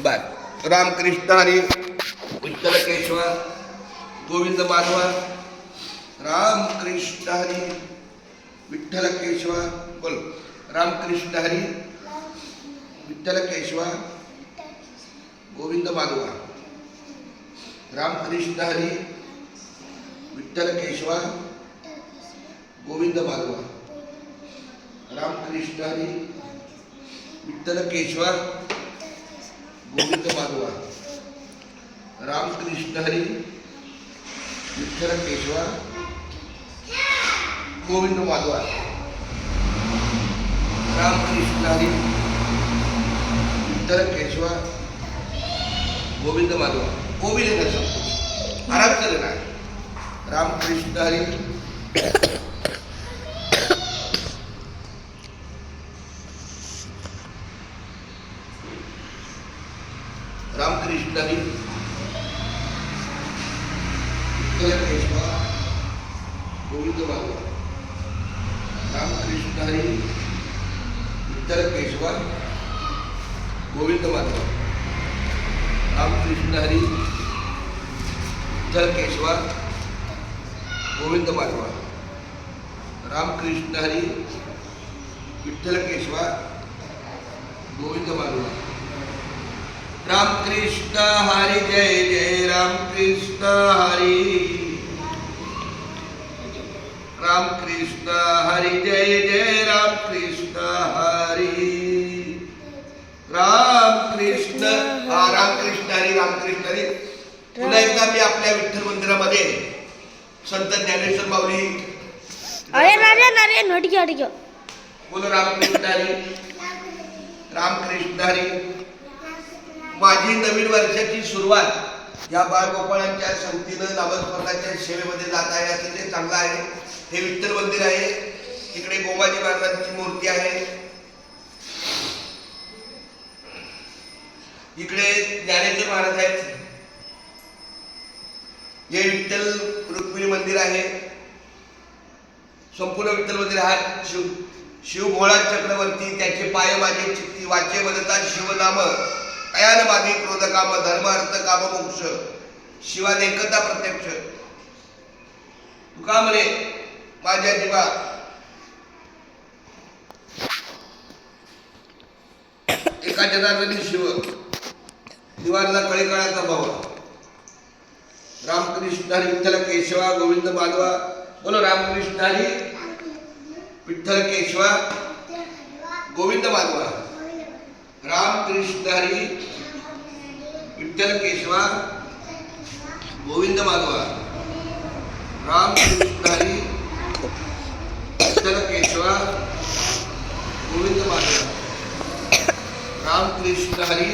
बर रामकृष्ण हरी विठ्ठल केशव गोविंद माधव रामकृष्ण हरी विठ्ठल केशव बोल रामकृष्ण हरी विठ्ठल केशव गोविंद माधव रामकृष्ण हरी विठ्ठल केशव गोविंद माधव रामकृष्ण हरी विठ्ठल केशव गोविंद माधव रामकृष्ण हरी विठ्ठल केशव गोविंद माधव रामकृष्ण हरी विठ्ठल केशव गोविंद माधव गोविंद का सब आराम से लेना है रामकृष्ण हरी रामकृष्ण हरी विठ्ठल केशव गोविंद माधव रामकृष्ण हरी विठ्ठल केशव गोविंद माधव रामकृष्ण हरी विठ्ठल केशव गोविंद माधव रामकृष्ण हरी विठ्ठल केशव गोविंद माधव रामकृष्ण हरी जय जय रामकृष्ण हरी रामकृष्ण हरी जय जय रामकृष्ण हरी रामकृष्ण रामकृष्ण हरी रामकृष्ण हरी पुन्हा एकदा मी आपल्या विठ्ठल मंदिरामध्ये संत ज्ञानेश्वर माऊली बोलो रामकृष्ण हरी रामकृष्ण हरी माझी नवीन वर्षाची सुरुवात या बाळगोपाळांच्या संगतीनं नामस्मरणाच्या सेवेमध्ये जात आहे अतिशय चांगलं आहे. हे विठ्ठल मंदिर आहे. तिकडे गोमाजी महाराजांची मूर्ती आहे. इकडे ज्ञानेश्वर महाराज आहेत. हे विठ्ठल रुक्मिणी मंदिर आहे. संपूर्ण विठ्ठल मंदिर हा शिवभोळा चक्रवर्ती त्याचे पाय माझे चित्ती वाचे बनता शिवनाम कयान मागे क्रोध काम धर्म अर्थ काम मोक्ष शिवाने एकता प्रत्यक्ष तुका म्हणे माझ्या जीवा एका जनार्दनी शिव दिवारला कळीकाळाचा भाव रामकृष्ण हरी विठ्ठल केशव गोविंद माधव बोलो रामकृष्ण हरी विठ्ठल केशव गोविंद माधव रामकृष्ण हरी विठ्ठल केशव गोविंद माधव रामकृष्ण हरी विठ्ठल केशव गोविंद माधव रामकृष्ण हरी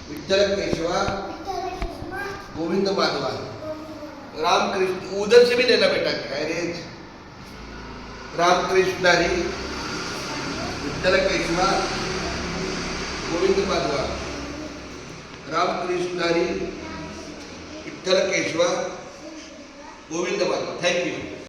विठ्ठल केशव गोविंद माधव रामकृष्ण उधर से भी लेना बेटा कह रे रामकृष्ण हरी विठ्ठल केशव गोविंद माधव रामकृष्ण हरी विठ्ठल केशव गोविंद माधव थैंक यू.